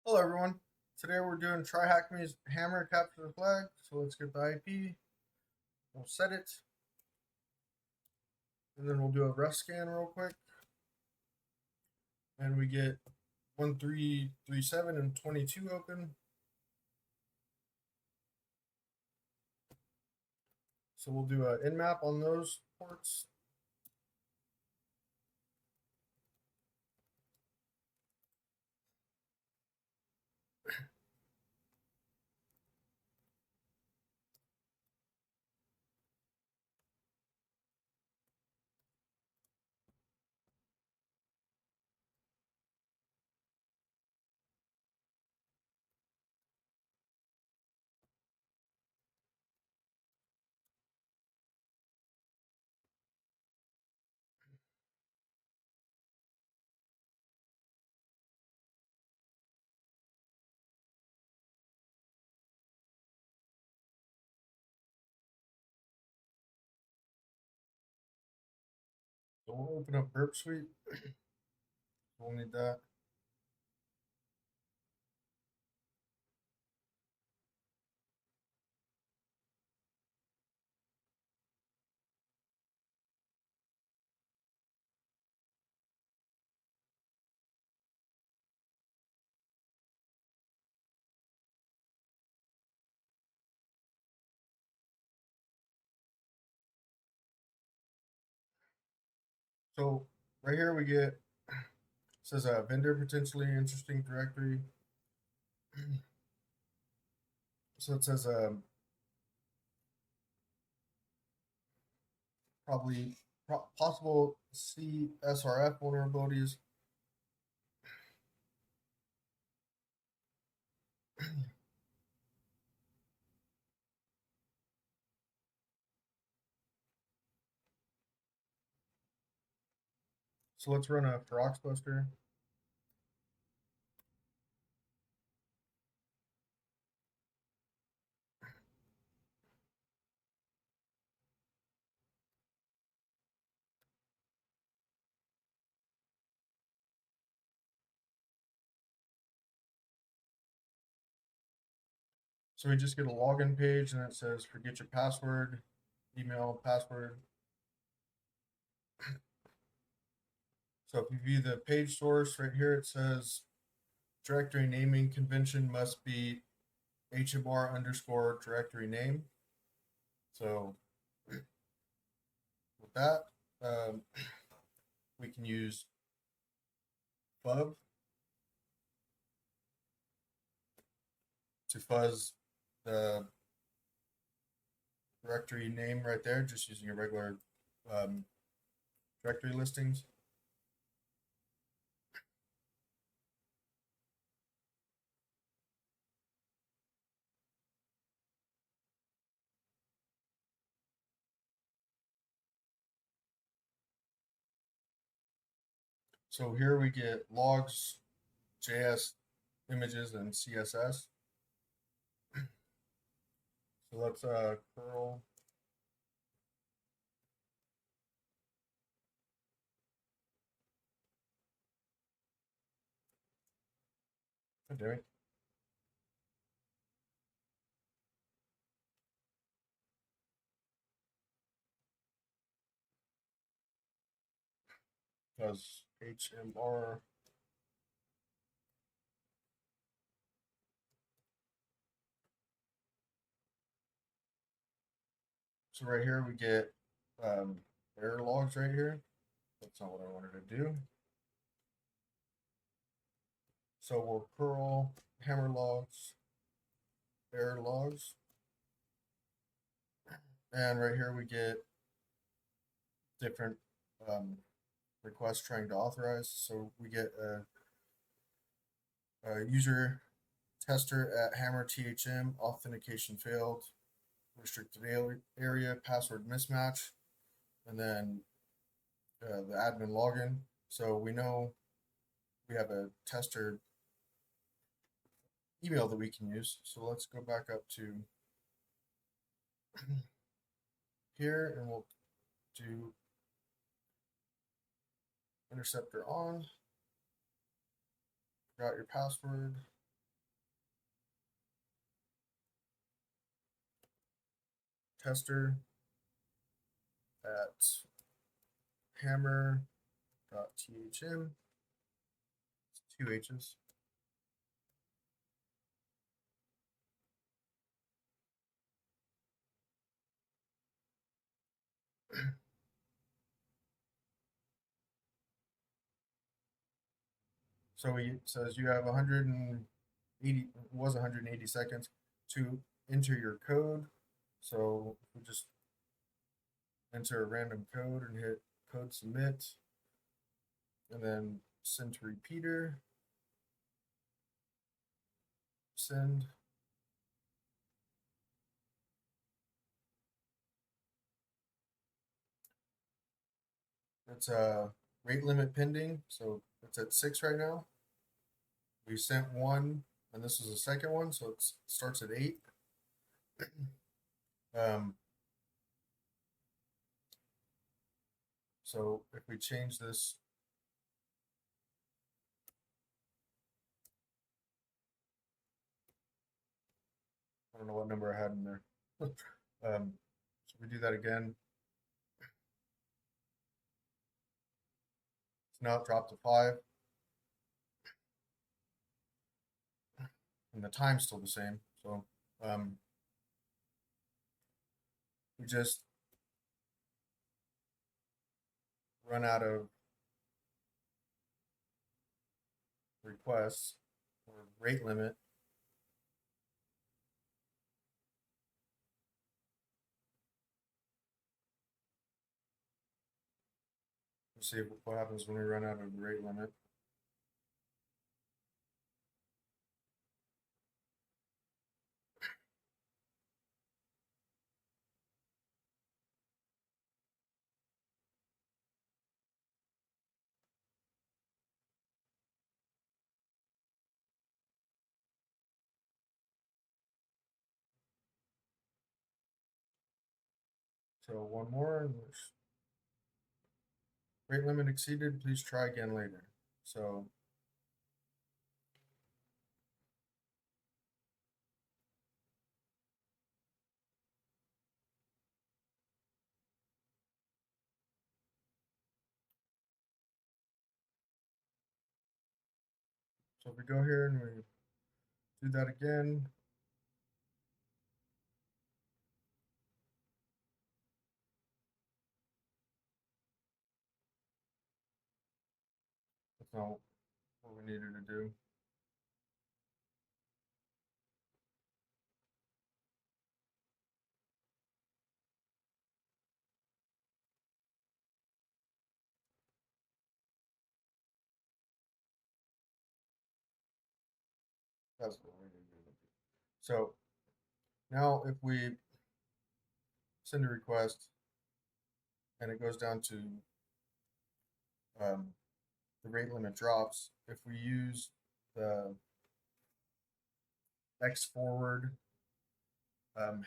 Hello everyone. Today we're doing TryHackMe Hammer capture the flag. So let's get the IP. We'll set it, and then we'll do a Rustscan real quick. And we get 1337 and 22 open. So we'll do an Nmap on those ports. So we'll open up Burp Suite. We'll need that. So right here we get says a vendor potentially interesting directory. So it says probably possible CSRF vulnerabilities. So let's run a Feroxbuster. So we just get a login page and it says forget your password, email, password. So if you view the page source right here, it says directory naming convention must be HMR underscore directory name. So with that, we can use Ffuf to fuzz the directory name right there, just using a regular directory listings. So here we get logs, JS images, and CSS. So let's curl. Damn it. Does HMR. So right here we get error logs right here. That's not what I wanted to do. So we'll curl hammer logs, error logs. And right here we get different requests trying to authorize. So we get a user tester at hammer THM, authentication failed, restricted area, password mismatch, and then the admin login. So we know we have a tester email that we can use. So let's go back up to here and we'll do interceptor on. Forgot your password. tester at hammer.thm. Two H's. So he says you have 180, was 180 seconds to enter your code. So we just enter a random code and hit code submit, and then send to repeater, send. It's a rate limit pending, so it's at 6 right now. We sent one, and this is the second one, so it starts at 8. So if we change this, I don't know what number I had in there. So we do that again. So now it dropped to 5. And the time's still the same. So we just run out of requests or rate limit. Let's see what happens when we run out of the rate limit. So one more. Rate limit exceeded. Please try again later. So if we go here and we do that again, that's not what we needed to do. That's what we needed to do. So now if we send a request and it goes down to the rate limit drops, if we use the X forward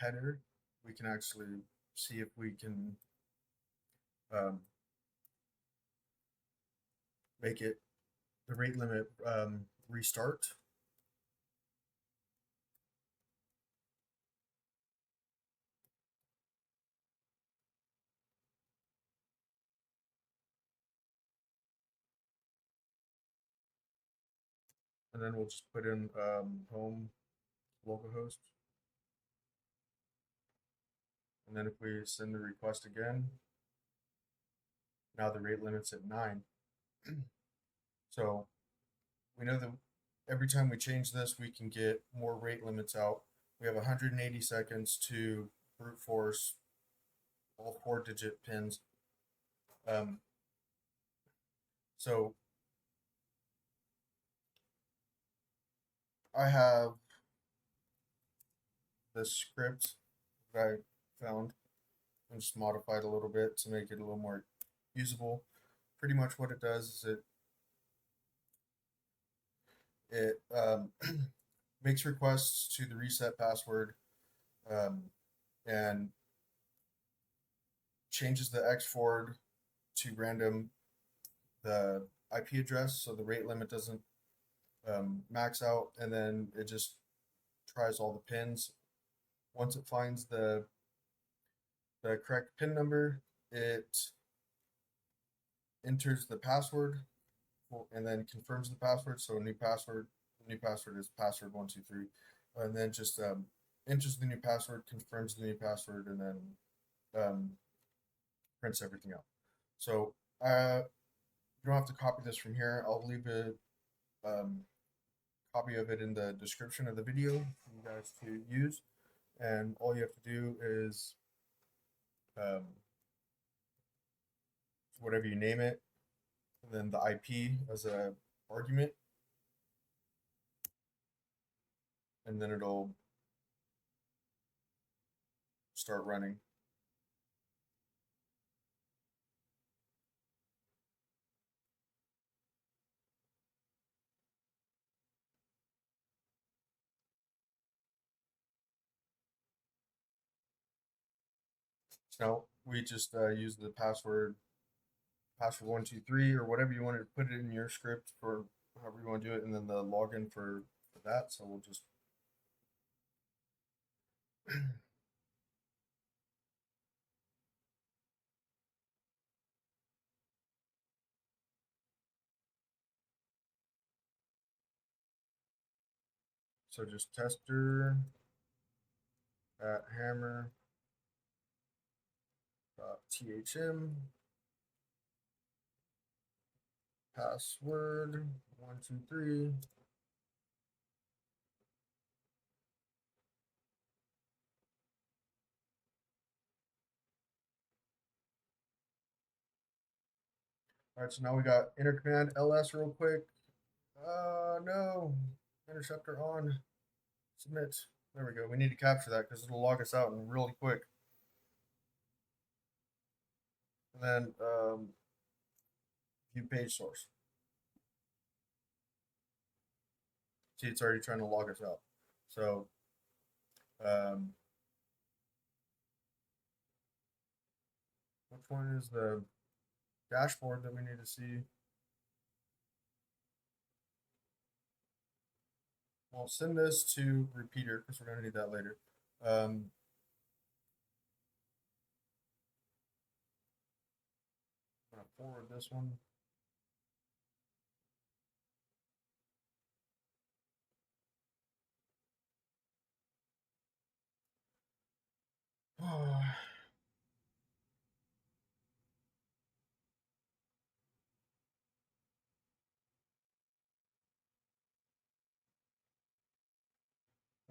header, we can actually see if we can um, make it the rate limit restart. And then we'll just put in home localhost. And then if we send the request again, now the rate limit's at 9. So we know that every time we change this, we can get more rate limits out. We have 180 seconds to brute force all 4-digit pins. So I have this script that I found and just modified a little bit to make it a little more usable. Pretty much what it does is it makes requests to the reset password and changes the X forward to random the IP address so the rate limit doesn't max out, and then it just tries all the pins. Once it finds the the correct PIN number, it enters the password and then confirms the password. So new password is password 123, and then just enters the new password, confirms the new password, and then um, prints everything out. So you don't have to copy this from here. I'll leave a um, copy of it in the description of the video for you guys to use. And all you have to do is um, whatever you name it, and then the IP as a argument, and then it'll start running. So now we just use the password 123 or whatever you want to put it in your script for however you want to do it, and then the login for that. So we'll just so just tester at hammer.thm password 123. All right, so now we got enter command ls real quick. No, interceptor on, submit. There we go. We need to capture that because it'll log us out and really quick. And then view page source. See, it's already trying to log us out. So which one is the dashboard that we need to see? We'll send this to repeater because we're going to need that later. I'm going to forward this one.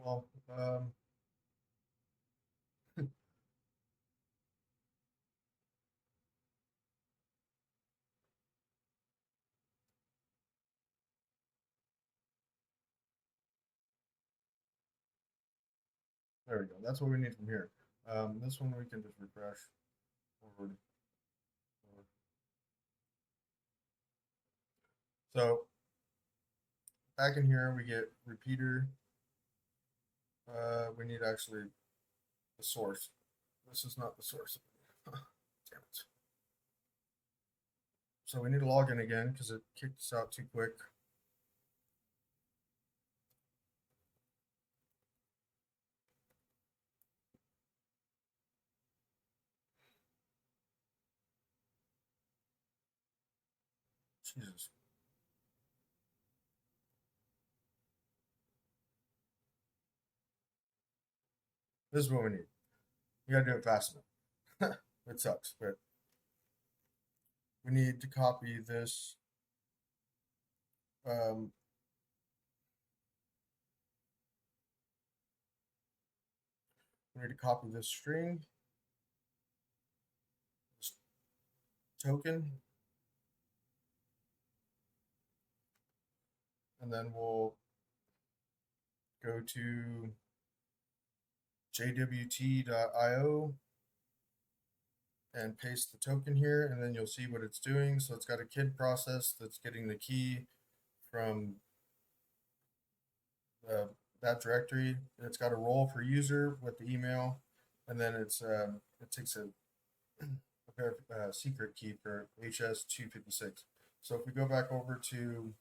Well, there we go. That's what we need from here. This one we can just refresh forward. Forward. So back in here, we get repeater. We need actually the source. This is not the source. Damn it. So we need to log in again because it kicked us out too quick. Jesus. This is what we need. We gotta do it fast enough. It sucks, but we need to copy this. Um, we need to copy this string, this token, and then we'll go to jwt.io and paste the token here, and then you'll see what it's doing. So it's got a kid process that's getting the key from that directory. It's got a role for user with the email, and then it takes a secret key for HS256. So if we go back over to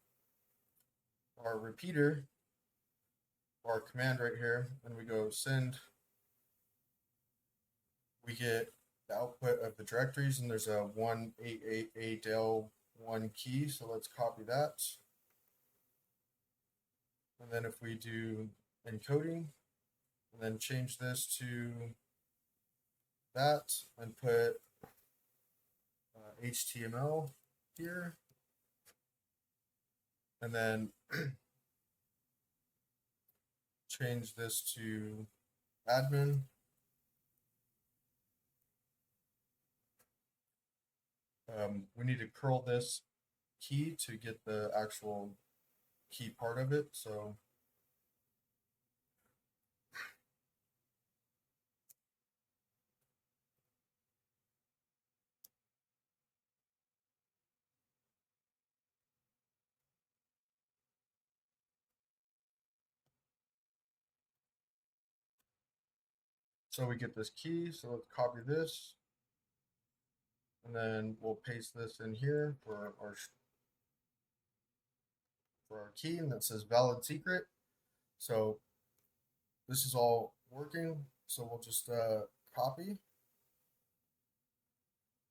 our repeater, our command right here, and we go send we get the output of the directories, and there's a 188A del 1 key. So let's copy that. And then if we do encoding, and then change this to that and put HTML here, and then change this to admin. We need to curl this key to get the actual key part of it. So we get this key. So let's copy this, and then we'll paste this in here for our key, and that says valid secret. So this is all working. So we'll just copy,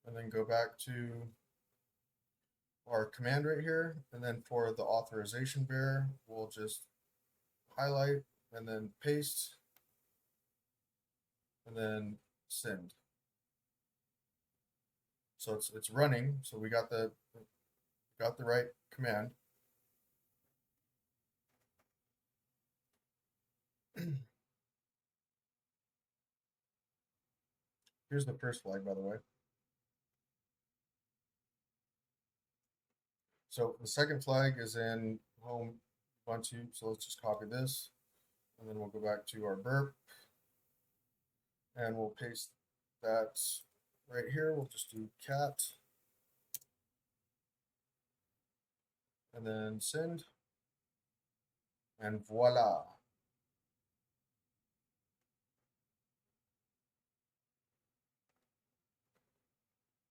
and then go back to our command right here. And then for the authorization bearer, we'll just highlight and then paste and then send. So it's running. So we got the right command. Here's the first flag, by the way. So the second flag is in home Ubuntu. So let's just copy this, and then we'll go back to our burp, and we'll paste that right here. We'll just do cat, and then send, and voila.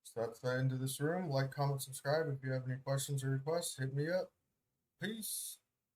So that's the end of this room. Like, comment, subscribe. If you have any questions or requests, hit me up. Peace.